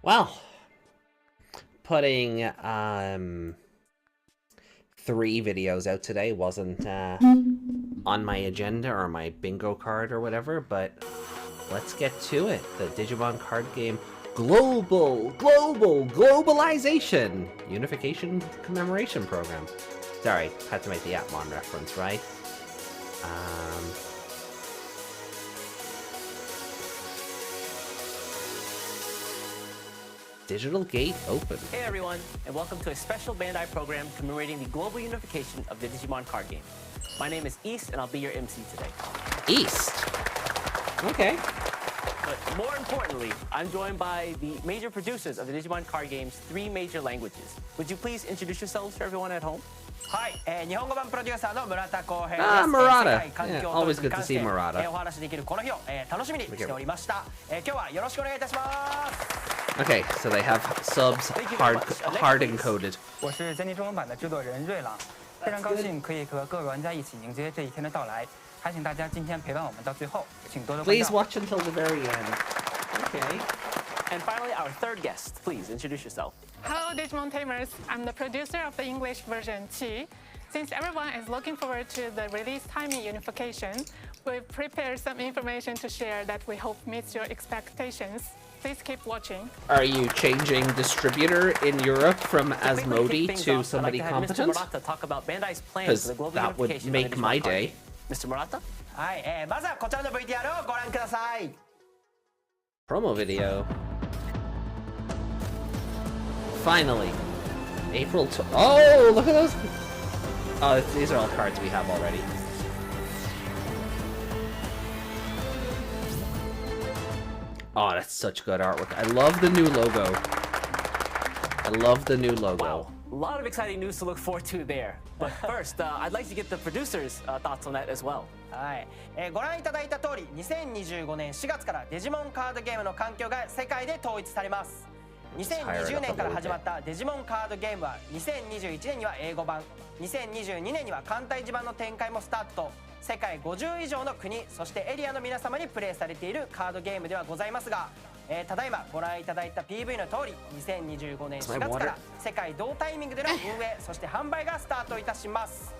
Well, putting 3 videos out today wasn't on my agenda or my bingo card or whatever, but let's get to it. The Digimon card game Globalization Unification Commemoration Program. Sorry, had to make the Atmon reference, right? Digital gate open. Hey everyone, and welcome to a special Bandai program commemorating the global unification of the Digimon card game. My name is East, and I'll be your MC today. East? Okay. But more importantly, I'm joined by the major producers of the Digimon card game's 3 major languages. Would you please introduce yourselves to everyone at home? Hi, 日本語版プロデューサーの村田浩平です。Murata. 世界環境 Yeah, と always に good to 関 see して Murata. お話しできるこの日を楽しみにしておりました。今日はよろしくお願いいたします。Okay, so they have subs hard encoded. 我是全体中文版的制作人瑞朗，非常高兴可以和各位玩家一起迎接这一天的到来，还请大家今天陪伴我们到最后，请多多关 Please 照。 watch until the very end. Okay. And finally, our third guest. Please introduce yourself. Hello, Digimon Tamers. I'm the producer of the English version, Qi. Since everyone is looking forward to the release timing unification, we've prepared some information to share that we hope meets your expectations. Please keep watching. Are you changing distributor in Europe from To quickly Asmodee kick things to off, somebody I'd like to have competent? Mr. Murata talk about Bandai's plans Because for the global that would unification make of the my Digimon card day. game. Mr. Murata? はい、まずはこちらの VTR をご覧ください。Promo video. Finally. April Oh, look at those! Oh, these are all cards we have already. Oh, that's such good artwork. I love the new logo. I love the new logo. Wow, a lot of exciting news to look forward to there. But first, I'd like to get the producers' thoughts on that as well. はい、ご覧いただいた通り、2025年4月からデジモンカードゲームの環境が世界で統一されます。2020年から始まったデジモンカードゲームは2021年には英語版、2022年には簡体字版の展開もスタート。世界50以上の国、そしてエリアの皆様にプレイされているカードゲームではございますが、ただいまご覧いただいた PV の通り、2025年4月から世界同タイミングでの運営、そして販売がスタートいたします。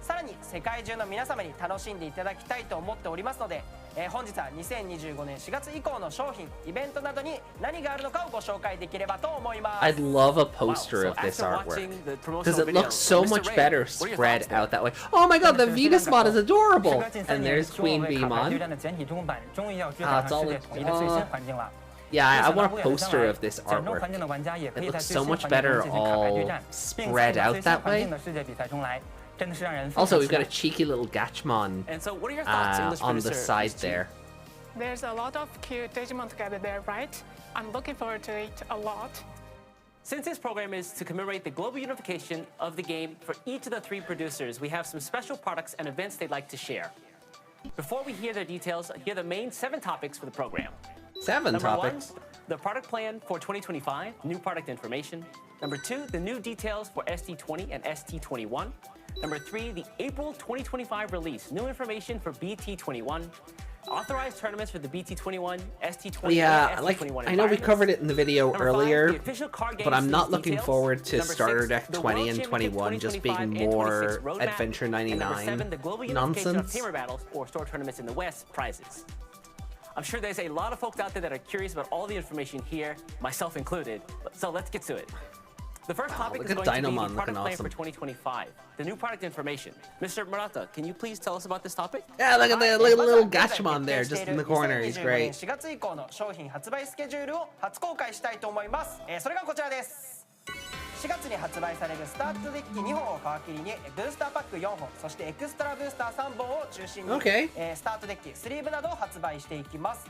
さらに世界中の皆様に楽しんでいただきたいと思っておりますので、本日は2025年4月以降の商品、イベントなどに何があるのかをご紹介できればと思います。I'd love a poster of this artwork because it looks so much better spread out that way. Oh my god, the Venus mod is adorable! And there's Queen Bee mod. It's all Yeah, I want a poster of this artwork. It looks so much better all spread out that way. Also, we've got a cheeky little Gatchmon And so, what are your thoughts, English on the producer, side Mr. there. There's a lot of cute Digimon together there, right? I'm looking forward to it a lot. Since this program is to commemorate the global unification of the game for each of the 3 producers, we have some special products and events they'd like to share. Before we hear their details, here are the main 7 topics for the program. 7 Number topics. 1, the product plan for 2025, new product information. Number 2, the new details for ST20 and ST21. Number 3, the April 2025 release, new information for BT21. Authorized tournaments for the BT21, ST21, Yeah, and like, ST21 I know we covered it in the video Number 5, earlier, the official card game but I'm not series looking details. forward to Number Starter 6, Deck the 20 World and Championship 21 just 2025 being and more 26 roadmap. Adventure And number 99 7, the global unification of nonsense. tamer battles or store tournaments in the West prizes. I'm sure there's a lot of folks out there that are curious about all the information here, myself included. So let's get to it. The first topic look is at going to be Dynamon the product looking plan awesome. for 2025, the new product information. Mr. Murata, can you please tell us about this topic? Yeah, look at the little Gatchmon there, just in the corner. He's 2025 great. 年4月以降の商品発売スケジュールを初公開したいと思います。それがこちらです。4月に発売されるスタートデッキ2本を皮切りにブースターパック4本、そしてエクストラブースター3本を中心に、スタートデッキ、スリーブなどを発売していきます。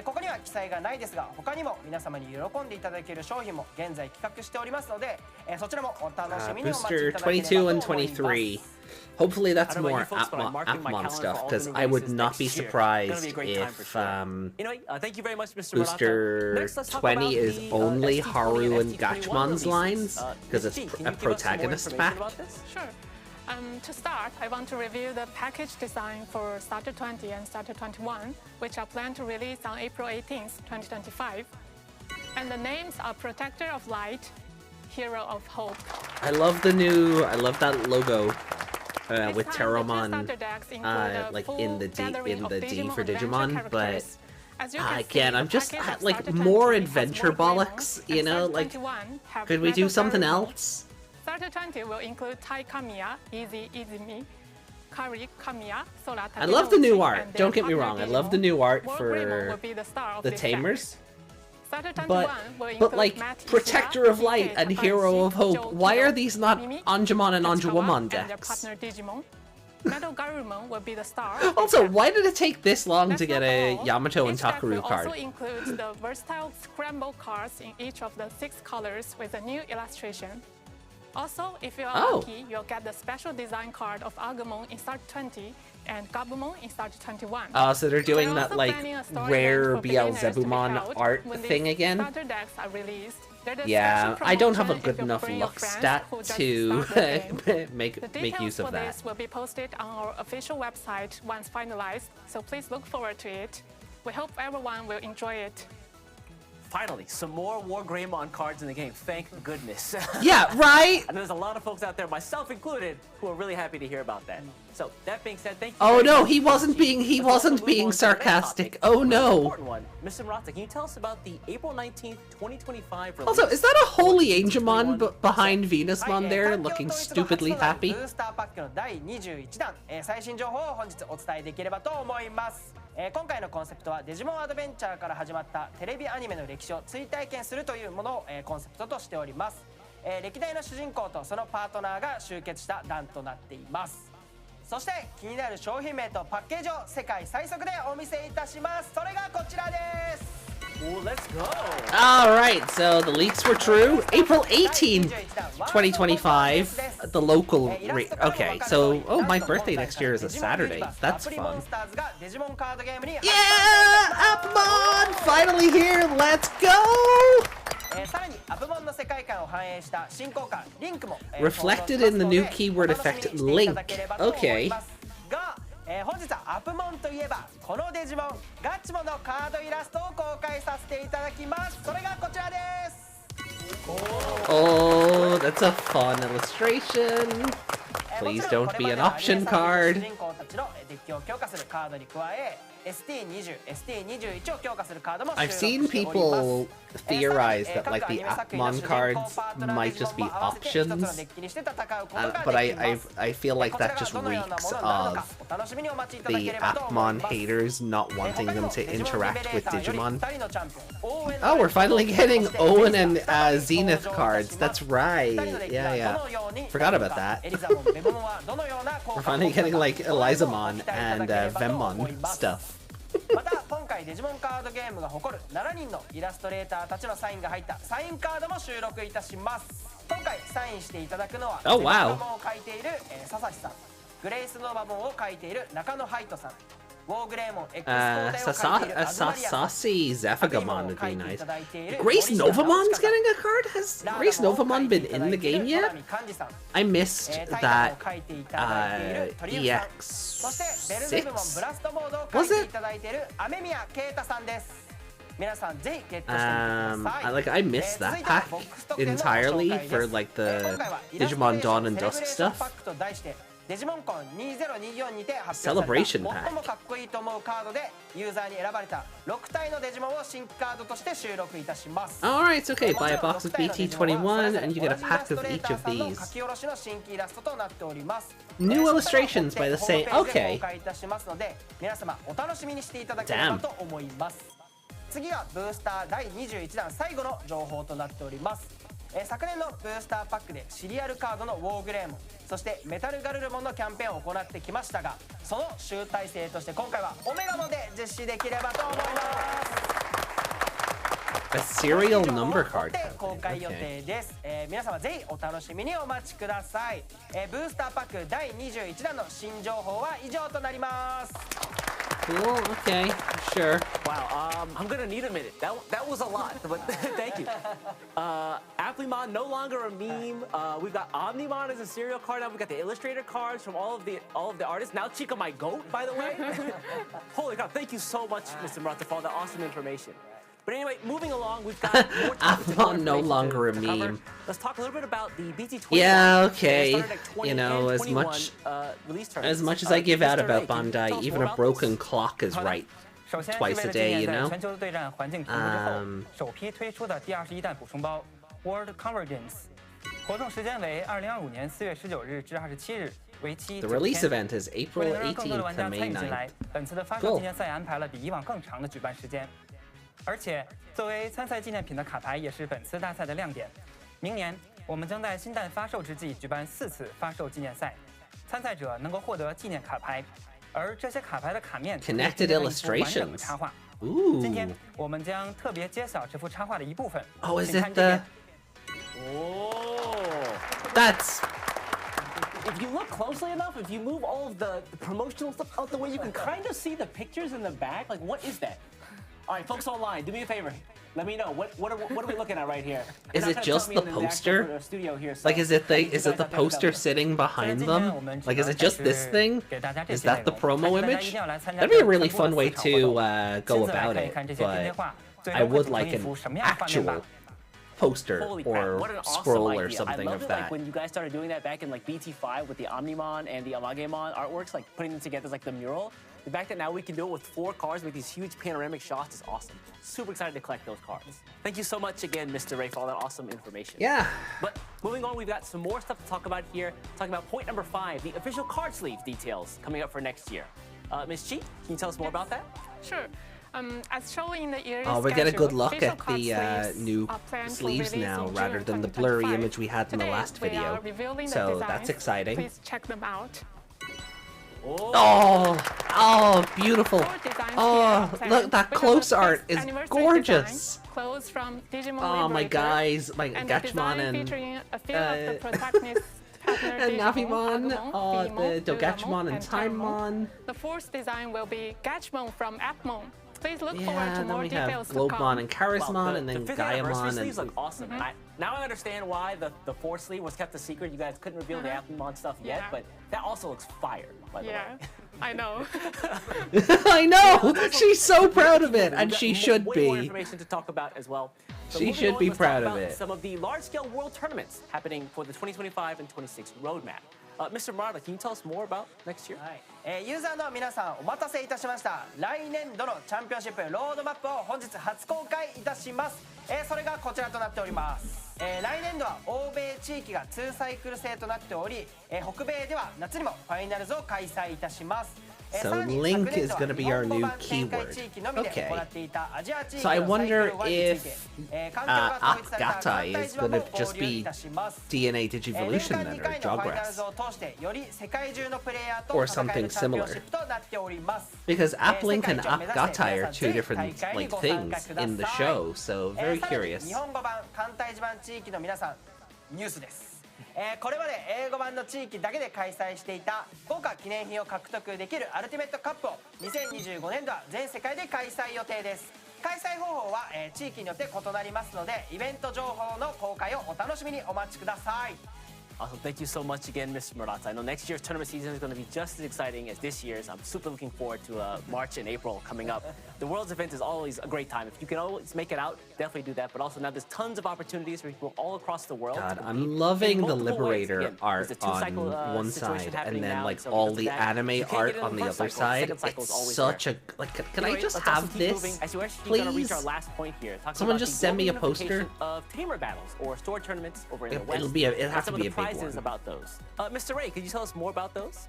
ここには記載がないですが、他にも皆様に喜んでいただける商品も現在企画しておりますので、そちらもお楽しみにお待ち Booster いただければと22 思い and ます。 23. Hopefully that's I don't know more about you folks, but I'm marking my Atmon calendar stuff, for all because the new I would releases not be next year. It's gonna be a surprised great time for if sure. Anyway, thank you very much, Mr. Booster Murata. Next, let's talk 20 about is the, only ST20 Haru and ST21 Gatchmon's releases. lines, because it's Misty, can a you give us some more protagonist information pack. about this? Sure. To start, I want to review the package design for Starter 20 and Starter 21, which are planned to release on April 18th, 2025. And the names are Protector of Light, Hero of Hope. I love that logo with Terramon like in the D for Digimon, but again, I'm just like more adventure bollocks, you know, like could we do something else? Starter 20 will include Tai Kamiya, Easy Izumi, Kari Kamiya, Sora Takenouchi. I love the new art, don't get me wrong, I love the new art for the Tamers. But like Protector of Light and Hero of Hope, why are these not Anjumon and Anjuwamon decks? Metal Garurumon will be the star. Also, why did it take this long to get a Yamato and Takaru card? Also includes the versatile scramble cards in each of the 6 colors with a new illustration. Also, if you are lucky, you'll get the special design card of Agumon in Start 20 and Gabumon in Start 21. Oh, so they're doing that like rare Beelzebumon art thing again? Starter decks are released. Yeah, I don't have a good enough luck stat to make use of that. The details for this will be posted on our official website once finalized, so please look forward to it. We hope everyone will enjoy it. Finally, some more War Greymon cards in the game. Thank goodness. Yeah, right? And there's a lot of folks out there, myself included, who are really happy to hear about that. So that being said, thank you. Oh no, he wasn't being sarcastic. Oh no. Mr. Murata, can you tell us about the April 19th, 2025 release? Also, is that a Holy Angemon behind Venusmon there, looking stupidly happy? 今回のコンセプトはデジモンアドベンチャーから始まったテレビアニメの歴史を追体験するというものをコンセプトとしております。歴代の主人公とそのパートナーが集結した団となっています。そして気になる商品名とパッケージを世界最速でお見せいたします。それがこちらです。 Let's go. Alright, so the leaks were true. April 18th, 2025, the local okay, so, oh, my birthday next year is a Saturday. That's fun. Yeah! Appmon! Finally here! Let's go! Reflected in the new keyword effect, Link. Okay. 本日はアプモンといえばこのデジモンガッチモンのカードイラストを公開させていただきます。それがこちらです。 Oh, that's a fun illustration. Please don't be an option card. 主人公たちのデッキを強化するカードに加え ST20、ST21 を強化するカードも I've seen people theorize that like the Appmon cards might just be options, but I feel like that just reeks of the Appmon haters not wanting them to interact with Digimon. Oh, we're finally getting Owen and Zenith cards. That's right. Yeah. Forgot about that. We're finally getting like Elizamon and Vemmon stuff. また今回デジモンカードゲームが誇る7人のイラストレーターたちのサインが入ったサインカードも収録いたします。今回サインしていただくのはデジモンバモンを描いている笹志さん、グレイスノバモンを描いている中野ハイトさん、ウォーグレーモン X コーデを描いているアズマリアさん、 Zephagamon would be nice. Grace Novamon's getting a card? Has Grace Novamon been in the game yet? I missed that EX6? Was it? Like I missed that pack entirely for like the Digimon Dawn and Dusk stuff. Celebration pack. Alright, it's okay. Buy a box of BT21 and you get a pack of each of these. New illustrations by the same. Okay. Damn. 次はブースター第21弾最後の情報となっております。昨年のブースターパックでシリアルカードのウォーグレーモン、そしてメタルガルルモンのキャンペーンを行ってきましたが、その集大成として今回はオメガモンで実施できればと思います。 A serial number card. 公開予定です。皆様ぜひお楽しみにお待ちください。ブースターパック第21弾の新情報は以上となります。 Cool, okay, sure. Wow, I'm gonna need a minute. That was a lot, but thank you. Applemon no longer a meme. We've got Omnimon as a serial card now. We've got the illustrator cards from all of the artists. Now Chica my goat, by the way. Holy cow! Thank you so much, Mr. Murata, for all the awesome information. But anyway, moving along, we've got more Appmon no longer a meme. Let's talk a little bit about the BT21. Yeah, okay. You know, as much as I give out about Bandai, even a broken clock is right twice a day, you know? 首批推出的第21弹补充包 World Convergence， 活动时间为2025年4月19日至27日，为期9 The release 天。 event is 为 April 了让更多的 18th 玩 to 家参 May 与进来， 9th. 本次的发售纪念赛安排了比以往更长的举办时间。而且，作为参赛纪念品的卡牌也是本次大赛的亮点。明年，我们将在新弹发售之际举办4次发售纪念赛，参赛者能够获得纪念卡牌，而这些卡牌的卡面 Connected 完整的 illustrations. 插画。 Ooh. 今天我们将特别揭晓这幅插画的一部分。 Oh, is 请 it 看这边 Oh. That's... If you look closely enough, if you move all of the promotional stuff out the way, you can kind of see the pictures in the back. Like, what is that? All right, folks online, do me a favor. Let me know. What are we looking at right here? Is it just the poster? Like, is it the poster sitting behind them? Like, is it just this thing? Is that the promo image? That'd be a really fun way to go about it, but I would like an actual poster Holy crap, or what an awesome scroll idea. or something I loved of it, like, that. when you guys started doing that back in like BT5 with the Omnimon and the Amagemon artworks, like putting them together as like the mural. The fact that now we can do it with 4 cards, make these huge panoramic shots is awesome. Super excited to collect those cards. Thank you so much again, Mr. Ray, for all that awesome information. Yeah. But moving on, we've got some more stuff to talk about here. Talking about point number 5, the official card sleeve details coming up for next year. Ms. Chi, can you tell us more about that? Sure. As shown in the yearly Oh, we get a good schedule, look official at card the sleeves new are planned for sleeves release now, in rather June than the blurry 2025. image we had in the Today, last we video. are revealing the So designs. that's exciting. Please check them out. Oh, beautiful. Four designs Oh, here are look, that planned. We have close the art fifth is anniversary gorgeous. design, clothes from Digimon Oh, my Liberator, guys, my and the Gatchmon design and featuring a few of the protagonist partner and Digimon, Navimon, Agumon, Bimon, the Dogatchmon and Taramon. Timemon. The fourth design will be Gatchmon from Appmon. Please look forward Yeah, to then more we have details to Globemon come. and Charismon, Wow, and then the 5th anniversary Gaiamon sleeves and... look awesome. Now I understand why the 4th sleeve was kept a secret. You guys couldn't reveal the Applemon stuff yet, Yeah. but that also looks fire, by the way. Yeah, I know. I know! She's so proud of it, and We've she got should way more be. information to talk about as well. So She moving should on, be let's talk proud of about it. Some of the large-scale world tournaments happening for the 2025 and 26 roadmap. Mr. Marta, can you tell us more about next year? ユーザーの皆さんお待たせいたしました。来年度のチャンピオンシップロードマップを本日初公開いたします。それがこちらとなっております。来年度は欧米地域が2サイクル制となっており、北米では夏にもファイナルズを開催いたします。 So Link is going to be our new keyword. Okay. So I wonder if Akgatai is going to just be DNA Digivolution then, or Jogress. Or something similar. Because Uplink and Akgatai are 2 different like things in the show, so very curious. これまで英語版の地域だけで開催していた豪華記念品を獲得できるアルティメットカップを2025年度は全世界で開催予定です。開催方法は地域によって異なりますのでイベント情報の公開をお楽しみにお待ちください。 Awesome. Thank you so much again, Mr. Murata. I know next year's tournament season is going to be just as exciting as this year's. I'm super looking forward to March and April coming up. The Worlds event is always a great time. If you can always make it out, definitely do that. But also now there's tons of opportunities for people all across the world. God, I'm loving the Liberator Again, art there's a two-cycle, on one situation side, and happening then now, like so all because of the that, anime you can't art get it on the first other cycle. side. Second cycle is It's always such there. a like. Can I Anyway, just let's also have keep moving, this, as we're actually going to reach please? our last point here. Talking Someone about just the send me a global poster. unification of tamer battles or store tournaments over in the West. It'll And have to some be of a the big prizes one. about those. Mr. Ray, could you tell us more about those?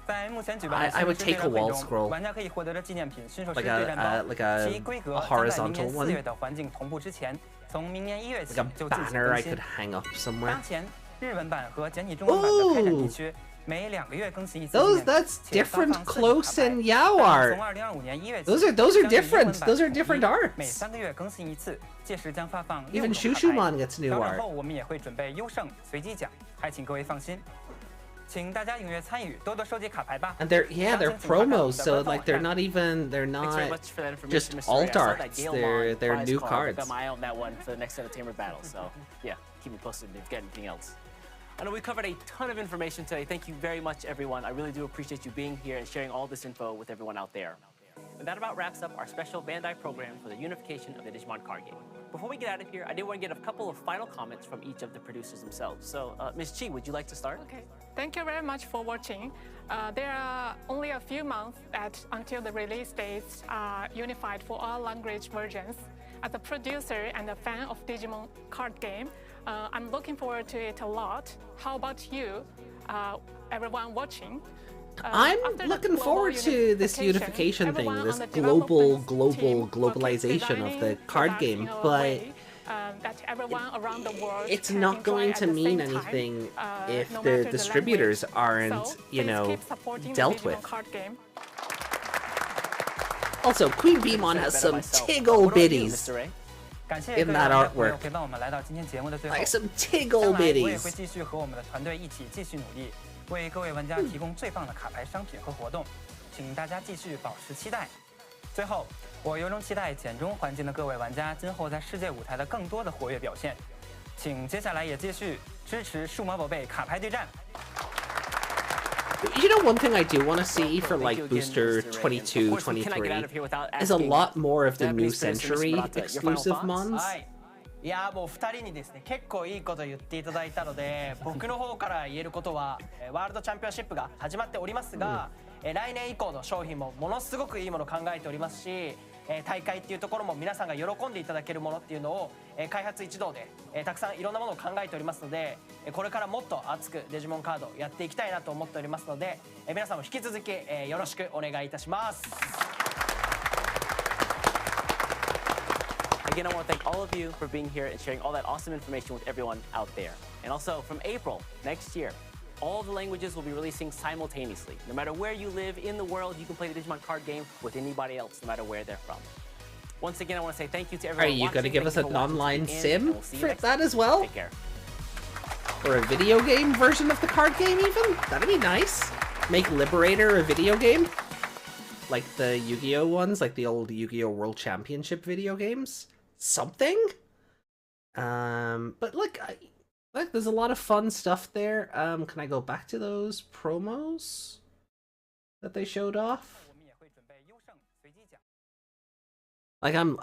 在目前举办的 I would take a wall 中 scroll. 玩家可以获得的纪念品驯兽师 Like 对战包， a 其规格 a 将在明 horizontal 年4 one. 月的环境同步之前，从明年1月起 Like a 就进行 banner 更 I 新 could。hang up somewhere. 当前日文版和简体中文版的开展地区每2个月更新一次纪 Those 念品， that's 且发 different 放4 close 张 and 卡 Yao 牌。 art. 从2025年1月起 Those are 将以英文 different. 版 Those are 统一 different arts. 每3个月更新一次，届时将发放 Even 6种卡 Shushumon 牌。 gets new 调整 art. 后我们也会准备优胜随机奖，还请各位放心。请大家踊跃参与，多多收集卡牌吧。 And they're promos, so like they're not Thanks very not much for that information, just Mr. Ray. alt I saw that arts. Galemon They're prize new card. cards. I've got my eye on that one for the next set of Tamer battles. So yeah, keep me posted if you get anything else. I know we covered a ton of information today. Thank you very much, everyone. I really do appreciate you being here and sharing all this info with everyone out there. And that about wraps up our special Bandai program for the unification of the Digimon card game. Before we get out of here, I did want to get a couple of final comments from each of the producers themselves. So, Ms. Chi, would you like to start? Okay. Thank you very much for watching. There are only a few months until the release dates are unified for all language versions. As a producer and a fan of Digimon card game, I'm looking forward to it a lot. How about you, everyone watching? I'm looking forward to this unification thing, this globalization of the card game, but it's not going to mean anything if the distributors aren't, you know, dealt with. Also, Queen Beemon has some tiggle bitties in that artwork. Like some tiggle bitties. 为各位玩家提供最棒的卡牌商品和活动，请大家继续保持期待。最后，我由衷期待简中环境的各位玩家今后在世界舞台的更多的活跃表现，请接下来也继续支持数码宝贝卡牌对战。You know, one thing I do want to see for like Booster 22, 23 is a lot more of the New Century exclusive mons. いやもう2人にですね結構いいこと言っていただいたので僕の方から言えることはワールドチャンピオンシップが始まっておりますが、来年以降の商品もものすごくいいものを考えておりますし、大会っていうところも皆さんが喜んでいただけるものっていうのを開発一同でたくさんいろんなものを考えておりますので、これからもっと熱くデジモンカードやっていきたいなと思っておりますので、皆さんも引き続きよろしくお願いいたします。Again, I want to thank all of you for being here and sharing all that awesome information with everyone out there. And also, from April next year, all the languages will be releasing simultaneously. No matter where you live in the world, you can play the Digimon card game with anybody else, no matter where they're from. Once again, I want to say thank you to everyone. Are you going to give us an online sim for that as well? Take care. Or a video game version of the card game even? That'd be nice. Make Liberator a video game? Like the Yu-Gi-Oh ones, like the old Yu-Gi-Oh World Championship video games? Something? But look, there's a lot of fun stuff there. Can I go back to those promos that they showed off? Like I'm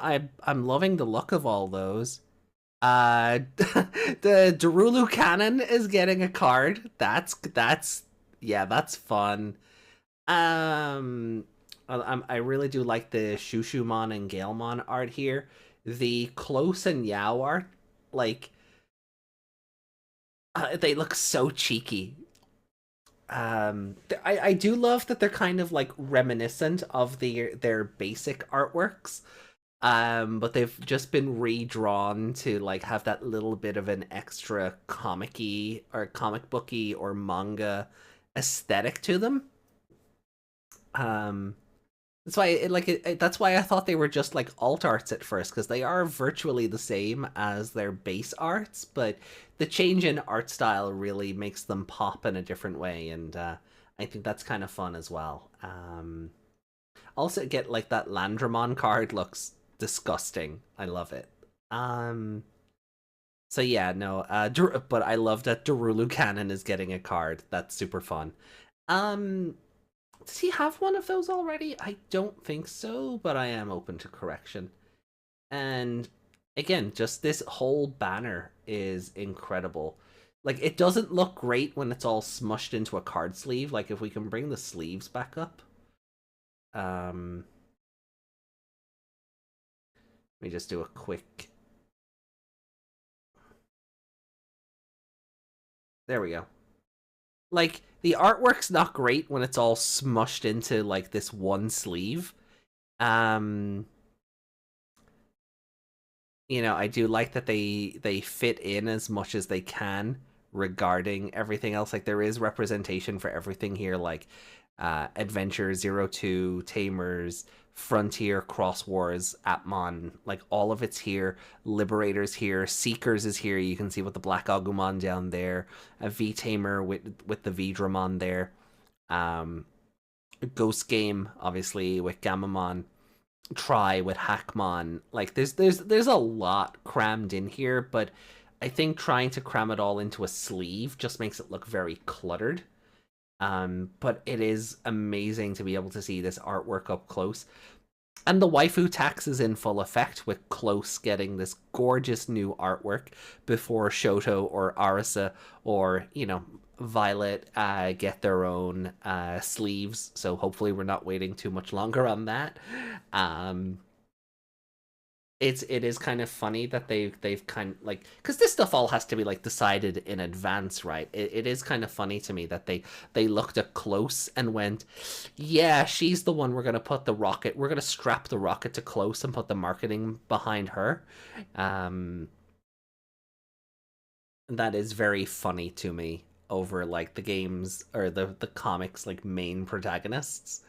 loving the look of all those. The Darulu Cannon is getting a card. That's fun. I really do like the Shushumon and Galemon art here. The Close and Yao art, like, they look so cheeky. I do love that they're kind of like reminiscent of their basic artworks, but they've just been redrawn to like have that little bit of an extra comic-y or comic booky or manga aesthetic to them. That's why that's why I thought they were just like alt arts at first, because they are virtually the same as their base arts, but the change in art style really makes them pop in a different way, and I think that's kind of fun as well. Also get like that Landramon card looks disgusting. I love it. So yeah, no, but I love that Darulu Cannon is getting a card. That's super fun. Does he have one of those already? I don't think so, but I am open to correction. And again, just this whole banner is incredible. Like, it doesn't look great when it's all smushed into a card sleeve. Like, if we can bring the sleeves back up. Let me just do a quick... There we go. Like, the artwork's not great when it's all smushed into, like, this one sleeve. You know, I do like that they fit in as much as they can regarding everything else. Like, there is representation for everything here, like, Adventure, 02, Tamers, Frontier, Cross Wars, Atmon, like, all of it's here. Liberator's here, Seekers is here, you can see with the Black Agumon down there, a V-Tamer with the V-Dramon there, Ghost Game, obviously, with Gamamon, Try with Hackmon. Like, there's a lot crammed in here, but I think trying to cram it all into a sleeve just makes it look very cluttered. But it is amazing to be able to see this artwork up close. And the waifu tax is in full effect, with Close getting this gorgeous new artwork before Shoto or Arisa or, you know, Violet get their own sleeves. So hopefully we're not waiting too much longer on that. It is kind of funny that they've kind of like, because this stuff all has to be like decided in advance, right? It is kind of funny to me that they looked at Close and went, yeah, she's the one we're gonna put the rocket, we're gonna strap the rocket to Close and put the marketing behind her. That is very funny to me over like the games or the comics like main protagonists.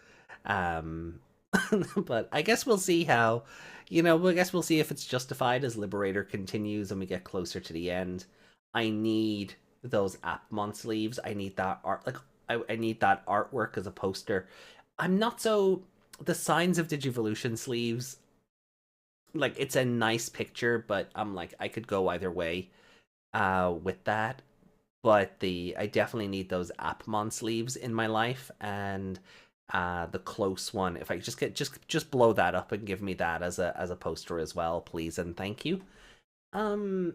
But I guess we'll see how, you know, I guess we'll see if it's justified as Liberator continues and we get closer to the end. I need those Appmon sleeves. I need that art, like, I need that artwork as a poster. I'm not so, the Signs of Digivolution sleeves, like, it's a nice picture, but I'm like, I could go either way with that. But I definitely need those Appmon sleeves in my life, and the Close one, if I just blow that up and give me that as a poster as well, please and thank you. Was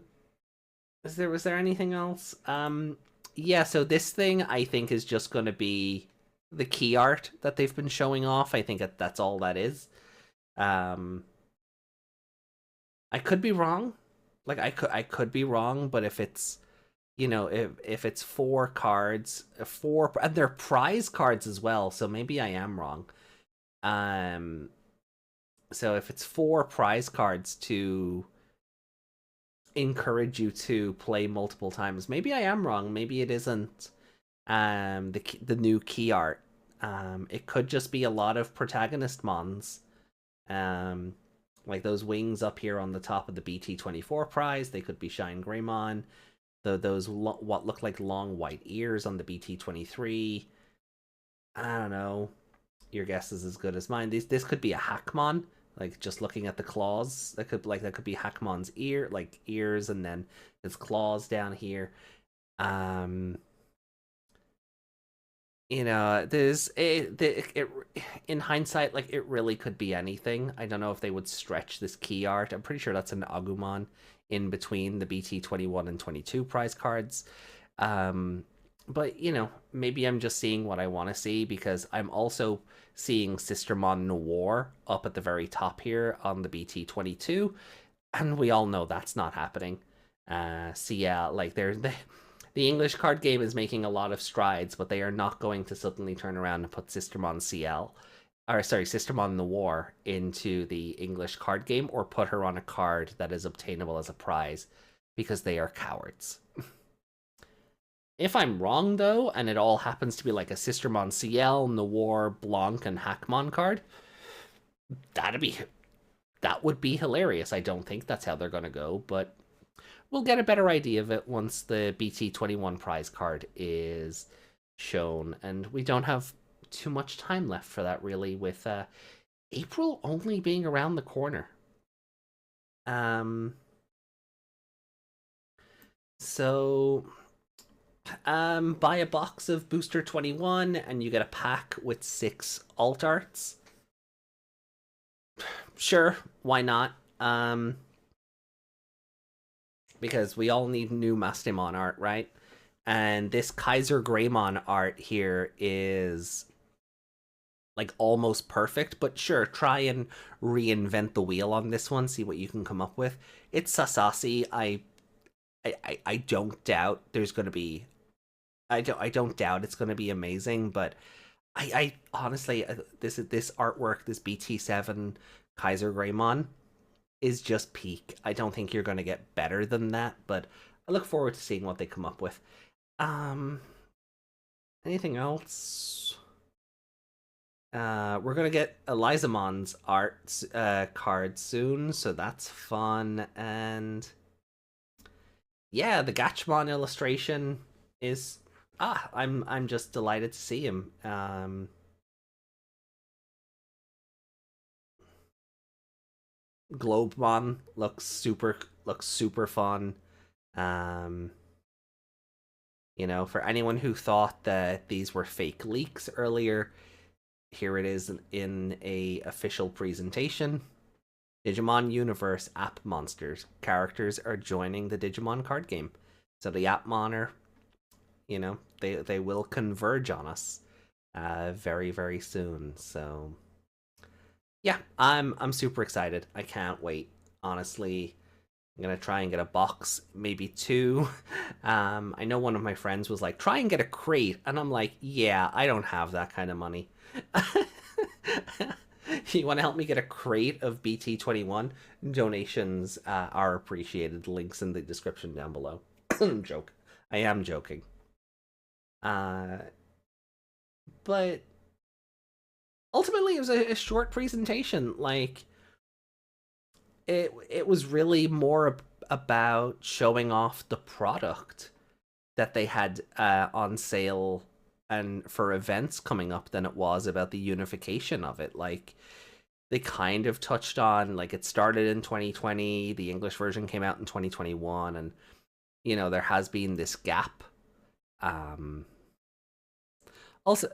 there anything else? Yeah, so this thing I think is just going to be the key art that they've been showing off. I think that's all that is. I could be wrong. Like I could be wrong, but if it's, you know, if it's 4 cards, and they're prize cards as well, so maybe I am wrong. So if it's 4 prize cards to encourage you to play multiple times, maybe I am wrong. Maybe it isn't the new key art. It could just be a lot of protagonist mons. Like those wings up here on the top of the BT24 prize, they could be Shine Greymon. Those what look like long white ears on the BT23. I don't know. Your guess is as good as mine. This could be a Hackmon. Like just looking at the claws, that could be Hackmon's ears, and then his claws down here. You know, in hindsight, like, it really could be anything. I don't know if they would stretch this key art. I'm pretty sure that's an Agumon in between the BT21 and 22 prize cards. But, you know, maybe I'm just seeing what I want to see, because I'm also seeing Sistermon Noir up at the very top here on the BT22, and we all know that's not happening. So yeah, like, the English card game is making a lot of strides, but they are not going to suddenly turn around and put Sistermon Noir into the English card game, or put her on a card that is obtainable as a prize, because they are cowards. If I'm wrong, though, and it all happens to be like a Sistermon CL, Noir, Blanc, and Hackmon card, that would be hilarious. I don't think that's how they're going to go, but we'll get a better idea of it once the BT21 prize card is shown, and we don't have too much time left for that, really, with April only being around the corner. So buy a box of Booster 21 and you get a pack with 6 alt arts. Sure, why not? Because we all need new Mastemon art, right? And this Kaiser Greymon art here is like almost perfect, but sure, try and reinvent the wheel on this one, see what you can come up with. It's Sasasi. I don't doubt there's going to be, I don't doubt it's going to be amazing, but I honestly, this artwork, this BT7 Kaiser Greymon is just peak. I don't think you're going to get better than that, but I look forward to seeing what they come up with. Anything else? We're gonna get Elizamon's art card soon, so that's fun. And yeah, the Gatchmon illustration is I'm just delighted to see him. Globemon looks super fun. You know, for anyone who thought that these were fake leaks earlier, here it is in a official presentation. Digimon Universe App Monsters characters are joining the Digimon card game. So the Appmon are, you know, they will converge on us very, very soon. So yeah, I'm super excited. I can't wait. Honestly, I'm gonna try and get a box, maybe 2. I know one of my friends was like, try and get a crate, and I'm like, yeah, I don't have that kind of money. You want to help me get a crate of BT21? Donations are appreciated. Links in the description down below. Joke. I am joking. But ultimately, it was a short presentation. Like, it was really more about showing off the product that they had on sale and for events coming up than it was about the unification of it. Like, they kind of touched on, like, it started in 2020, the English version came out in 2021, and, you know, there has been this gap. Also,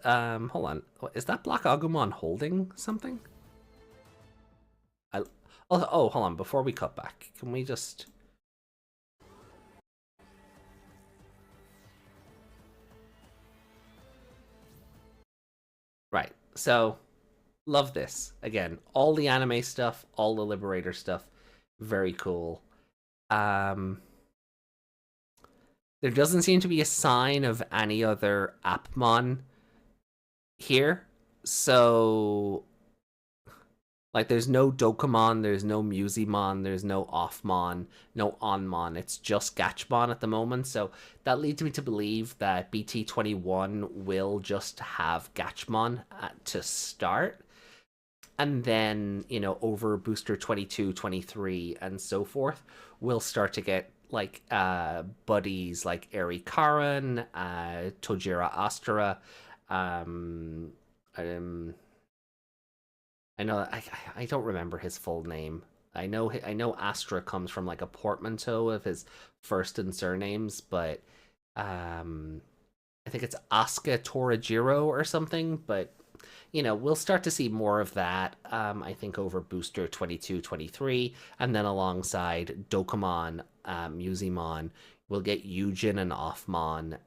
hold on, is that Black Agumon holding something? Oh, hold on, before we cut back, can we just... Right, so, love this. Again, all the anime stuff, all the Liberator stuff, very cool. There doesn't seem to be a sign of any other Appmon here, so... Like, there's no Dokomon, there's no Musimon, there's no Offmon, no Onmon. It's just Gatchmon at the moment, so that leads me to believe that BT21 will just have Gatchmon to start. And then, you know, over Booster 22, 23, and so forth, we'll start to get, like, buddies like Eri Karan, Tojira Astra, I know I don't remember his full name. I know Astra comes from like a portmanteau of his first and surnames, but I think it's Asuka Torajiro or something. But you know, we'll start to see more of that. I think over Booster 22, 23, and then alongside Dokomon, Musimon, we'll get Yujin and Offmon.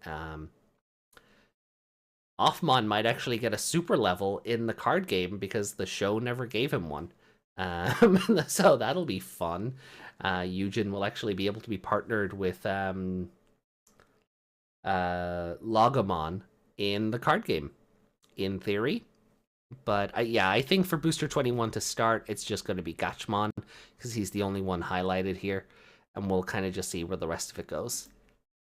Offmon might actually get a super level in the card game because the show never gave him one. So that'll be fun. Yujin will actually be able to be partnered with Logomon in the card game, in theory. But I think for Booster 21 to start, it's just going to be Gatchmon because he's the only one highlighted here. And we'll kind of just see where the rest of it goes.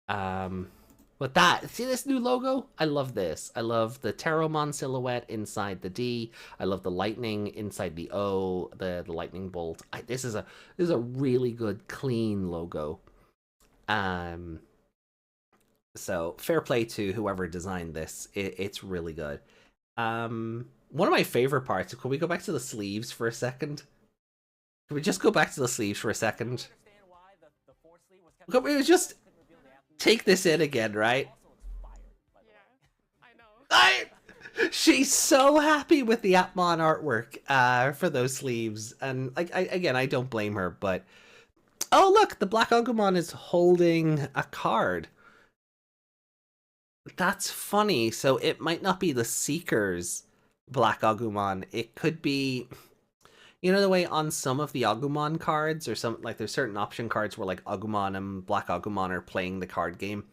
But see this new logo? I love this. I love the Teromon silhouette inside the D. I love the lightning inside the O, the lightning bolt. This is a really good, clean logo. So fair play to whoever designed this. It's really good. One of my favorite parts, can we go back to the sleeves for a second? Can we just go back to the sleeves for a second? Can we just take this in again, right? Yeah, I know. She's so happy with the Appmon artwork for those sleeves, and like I don't blame her. But oh look, the Black Agumon is holding a card. That's funny. So it might not be the Seeker's Black Agumon. It could be, you know, the way on some of the Agumon cards, or some, like, there's certain option cards where like Agumon and Black Agumon are playing the card game,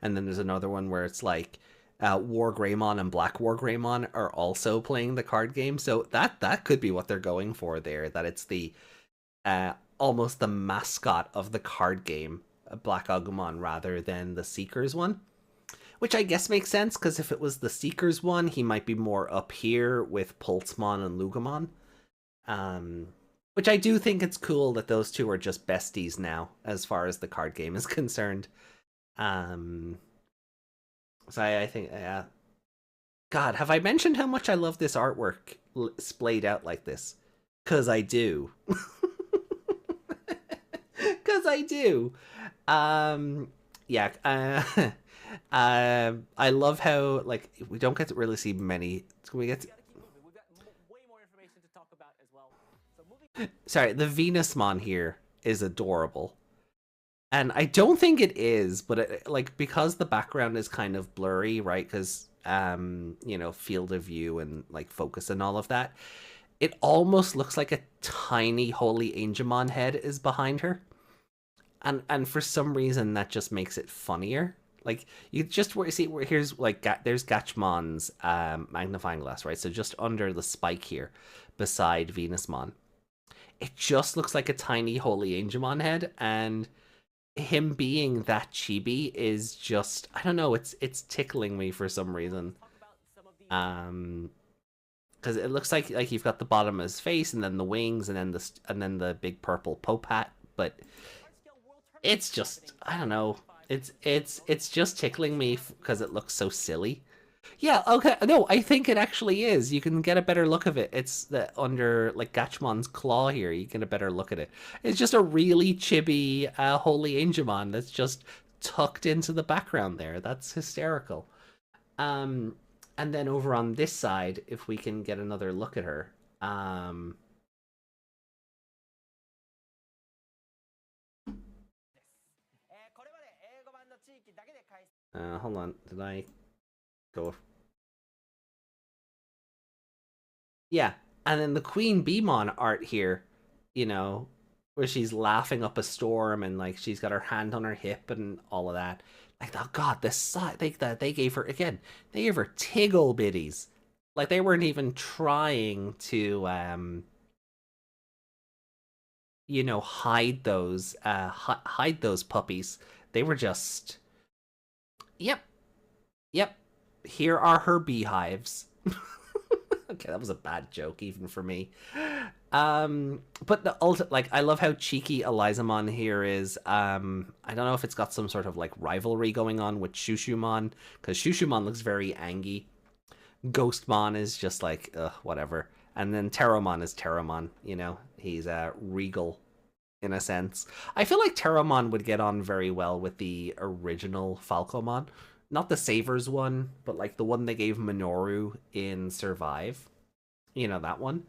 and then there's another one where it's like War Greymon and Black War Greymon are also playing the card game. So that could be what they're going for there. That it's the almost the mascot of the card game, Black Agumon, rather than the Seeker's one. Which I guess makes sense, because if it was the Seeker's one, he might be more up here with Pulsemon and Lugomon. Which I do think it's cool that those two are just besties now, as far as the card game is concerned. So I think, God, have I mentioned how much I love this artwork splayed out like this? 'Cause I do. 'Cause I do. Yeah, I love how, like, we don't get to really see many. Can we get to... We've got way more information to talk about as well. So moving... Sorry, the Venusmon here is adorable. And I don't think it is, but it, like, because the background is kind of blurry, right? Because, you know, field of view and, like, focus and all of that. It almost looks like a tiny Holy Angemon head is behind her. And for some reason, that just makes it funnier. Like, you just see, here's, like, there's Gatchmon's magnifying glass, right? So just under the spike here, beside Venusmon. It just looks like a tiny Holy Angemon head, and him being that chibi is just, I don't know, it's tickling me for some reason. Because it looks like you've got the bottom of his face, and then the wings, and then the big purple Pope hat, but it's just, I don't know, it's just tickling me because it looks so silly. Yeah, okay, no, I think it actually is. You can get a better look of it. It's the under, like, Gatchmon's claw here. You get a better look at it. It's just a really chibi Holy Angemon that's just tucked into the background there. That's hysterical. And then over on this side, if we can get another look at her. Hold on, did I go? Yeah, and then the Queen Beemon art here, you know, where she's laughing up a storm and, like, she's got her hand on her hip and all of that. Like, oh god, this side, they gave her, again, they gave her tiggle bitties. Like, they weren't even trying to, you know, hide those puppies. They were just, yep, here are her beehives. Okay, that was a bad joke even for me. But the like, I love how cheeky Elizamon here is. I don't know if it's got some sort of, like, rivalry going on with Shushumon, because Shushumon looks very angry. Ghostmon is just like, whatever. And then Terramon is Terramon, you know, he's regal in a sense. I feel like Terramon would get on very well with the original Falcomon. Not the Savers one, but, like, the one they gave Minoru in Survive. You know, that one.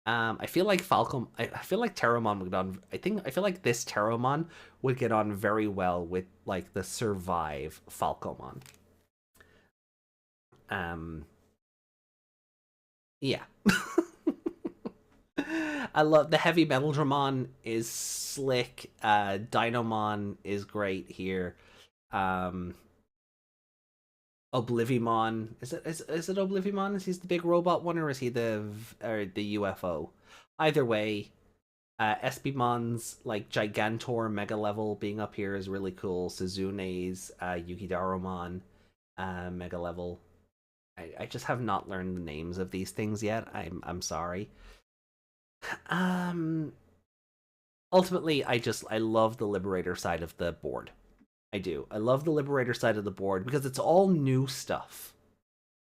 I feel like I feel like Terramon would get on. I feel like this Terramon would get on very well with, like, the Survive Falcomon. Yeah. I love the Heavy Metal Dramon is slick. Dinomon is great here. Oblivimon, is it Oblivimon? Is he the big robot one, or is he the UFO? Either way, Espimon's, like, Gigantor Mega Level being up here is really cool. Suzune's Yukidaromon Mega Level. I just have not learned the names of these things yet. I'm sorry. Ultimately, I love the Liberator side of the board. I do. I love the Liberator side of the board because it's all new stuff.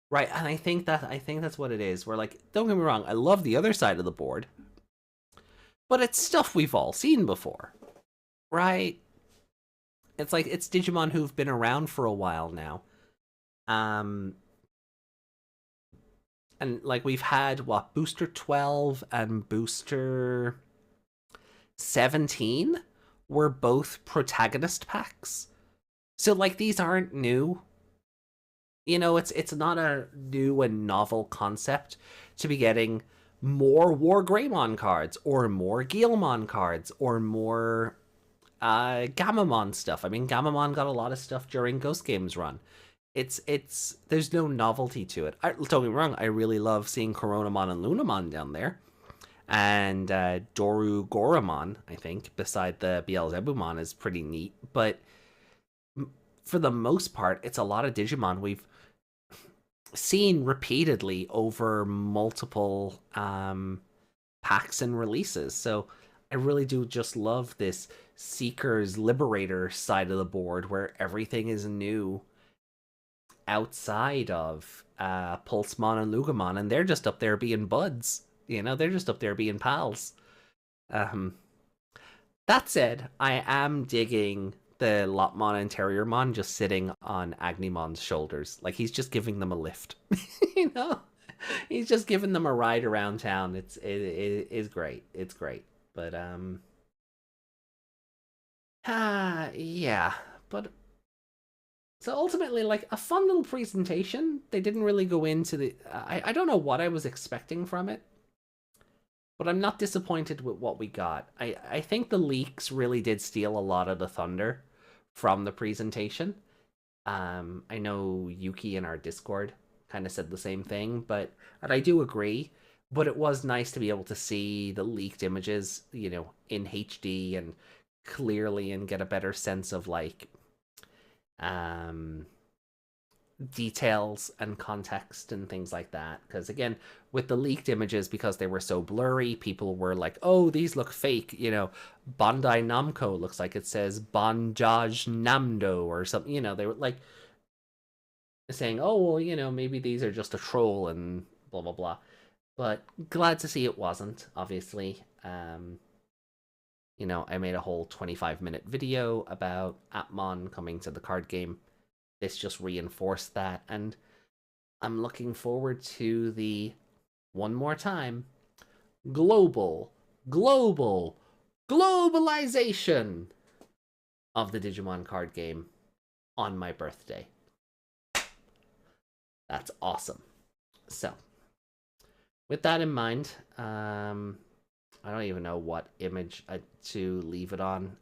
Right, and I think that's what it is. We're like, don't get me wrong, I love the other side of the board, but it's stuff we've all seen before. Right? It's like, it's Digimon who've been around for a while now. And, like, we've had, what, Booster 12 and Booster 17 were both protagonist packs. So, like, these aren't new. You know, it's not a new and novel concept to be getting more War Greymon cards, or more Guilmon cards, or more Gamamon stuff. I mean, Gamamon got a lot of stuff during Ghost Games run. There's no novelty to it. Don't get me wrong, I really love seeing Coronamon and Lunamon down there. And Doru Goramon, I think, beside the Beelzebumon, is pretty neat. But for the most part, it's a lot of Digimon we've seen repeatedly over multiple packs and releases. So I really do just love this Seeker's Liberator side of the board, where everything is new outside of Pulsemon and Lugamon, and they're just up there being buds. You know, they're just up there being pals. That said, I am digging the Lopmon and Terriermon just sitting on Agnimon's shoulders. Like, he's just giving them a lift. You know? He's just giving them a ride around town. It is great. It's great. But, yeah. But, so ultimately, like, a fun little presentation. They didn't really go into the... I don't know what I was expecting from it. But I'm not disappointed with what we got. I think the leaks really did steal a lot of the thunder from the presentation. I know Yuki in our Discord kind of said the same thing, and I do agree. But it was nice to be able to see the leaked images, you know, in HD and clearly, and get a better sense of, like, details and context and things like that. Because again, with the leaked images, because they were so blurry, people were like, oh, these look fake, you know. Bandai Namco looks like it says Banjaj Namdo or something, you know. They were like saying, oh, well, you know, maybe these are just a troll and blah blah blah. But glad to see it wasn't, obviously. You know, I made a whole 25-minute video about Atmon coming to the card game. This just reinforced that, and I'm looking forward to the, one more time, globalization of the Digimon card game on my birthday. That's awesome. So, with that in mind, I don't even know what image to leave it on.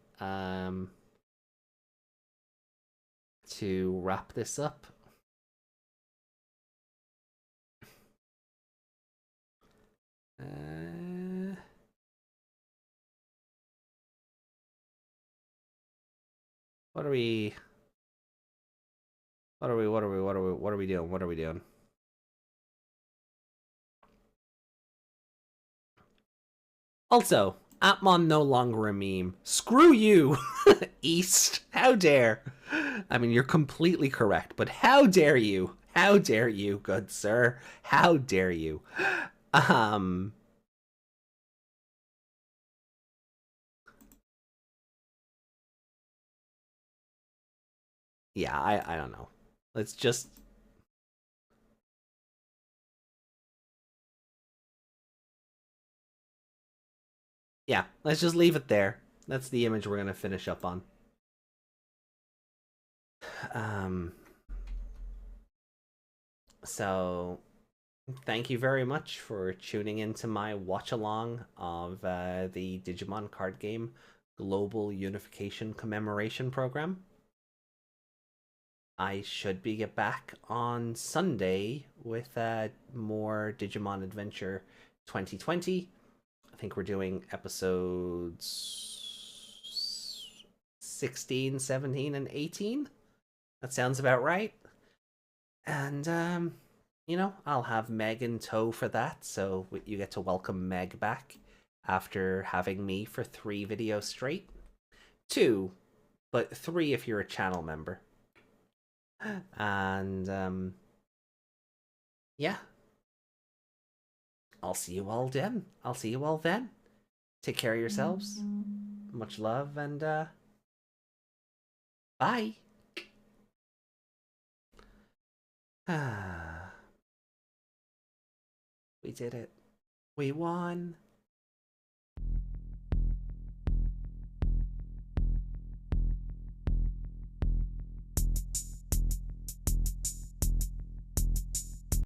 To wrap this up. What are we doing? Also, Atmon no longer a meme. Screw you, East. How dare. I mean, you're completely correct, but how dare you? How dare you, good sir? How dare you? Yeah, I don't know. Let's just... Yeah, let's just leave it there. That's the image we're gonna finish up on. So, thank you very much for tuning into my watch-along of the Digimon card game Global Unification Commemoration Program. I should be back on Sunday with more Digimon Adventure 2020. I think we're doing episodes 16, 17, and 18. That sounds about right. And, you know, I'll have Meg in tow for that, so you get to welcome Meg back after having me for 3 videos straight. 2, but 3 if you're a channel member. And, yeah. I'll see you all then. Take care of yourselves. Much love, and, bye. We did it. We won.